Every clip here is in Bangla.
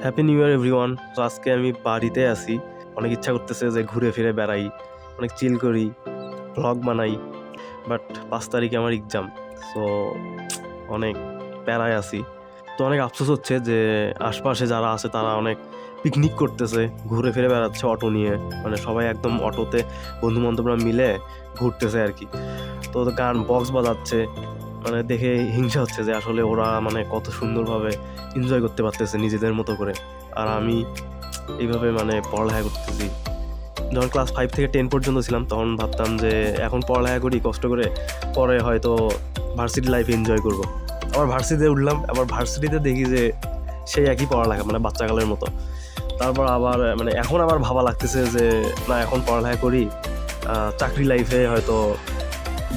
Happy new year everyone. তো আজকে আমি বাড়িতে আছি, অনেক ইচ্ছা করতেছে যে ঘুরে ফিরে বেড়াই, অনেক চিল করি, ভ্লগ বানাই। বাট 5 তারিখে আমার এক্সাম, সো অনেক প্যারায় আছি। তো অনেক আফসোস হচ্ছে যে আশপাশে যারা আছে তারা অনেক পিকনিক করতেছে, ঘুরে ফিরে বেড়াচ্ছে অটো নিয়ে, মানে সবাই একদম অটোতে বন্ধু বান্ধবরা মিলে ঘুরতেছে আর কি। তো গান বক্স বাজাচ্ছে, মানে দেখে হিংসা হচ্ছে যে আসলে ওরা মানে কত সুন্দরভাবে এনজয় করতে পারতেছে নিজেদের মতো করে, আর আমি এইভাবে মানে পড়ালেখা করতেছি। যখন ক্লাস 5 থেকে 10 পর্যন্ত ছিলাম তখন ভাবতাম যে এখন পড়ালেখা করি কষ্ট করে, পরে হয়তো ভার্সিটি লাইফ এনজয় করব। আবার ভার্সিটিতে উঠলাম, আবার ভার্সিটিতে দেখি যে সেই একই পড়ালেখা, মানে বাচ্চাকালের মতো। তারপর আবার মানে এখন আবার ভাবা লাগতেছে যে না, এখন পড়ালেখা করি, চাকরি লাইফে হয়তো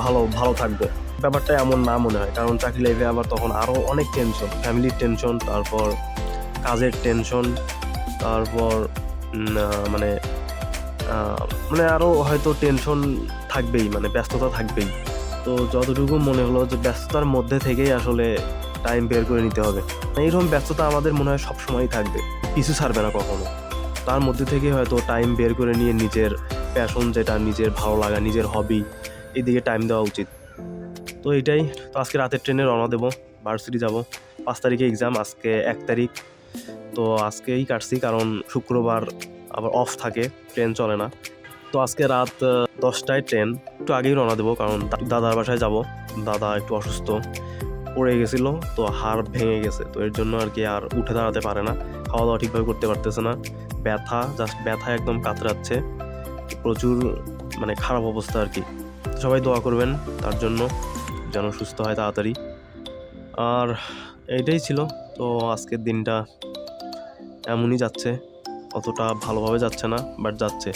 ভালো ভালো থাকবো। ব্যাপারটা এমন না মনে হয়, কারণ চাকরি লাইফে আবার তখন আরও অনেক টেনশন, ফ্যামিলির টেনশন, তারপর কাজের টেনশন, তারপর মানে মানে আরও হয়তো টেনশন থাকবেই, মানে ব্যস্ততা থাকবেই। তো যতটুকু মনে হলো যে ব্যস্ততার মধ্যে থেকেই আসলে টাইম বের করে নিতে হবে। এইরকম ব্যস্ততা আমাদের মনে হয় সবসময়ই থাকবে, পিছু ছাড়বে না কখনো। তার মধ্যে থেকে হয়তো টাইম বের করে নিয়ে নিজের প্যাশন, যেটা নিজের ভালো লাগা, নিজের হবি, এদিকে টাইম দেওয়া উচিত। তো এইটাই। তো আজকে রাতের ট্রেনে রওনা দেবো, ভার্সিটি যাব। 5 তারিখে এক্সাম, আজকে 1 তারিখ। তো আজকেই কাটছি কারণ শুক্রবার আবার অফ থাকে, ট্রেন চলে না। তো আজকে রাত 10টায় ট্রেন, একটু আগেই রওনা দেবো কারণ দাদার বাসায় যাব। দাদা একটু অসুস্থ, পড়ে গেছিল, তো হাড় ভেঙে গেছে, তো এর জন্য আর কি আর উঠে দাঁড়াতে পারে না, খাওয়া দাওয়া ঠিকভাবে করতে পারতেছে না, ব্যথা, জাস্ট ব্যথা একদম কাতরাচ্ছে প্রচুর, মানে খারাপ অবস্থা আর কি। সবাই দোয়া করবেন তার জন্য, যেন সুস্থ হয় তাড়াতাড়ি। আর এইটাই ছিল। তো আজকের দিনটা এমনই যাচ্ছে, অতটা ভালোভাবে যাচ্ছে না, বাট যাচ্ছে।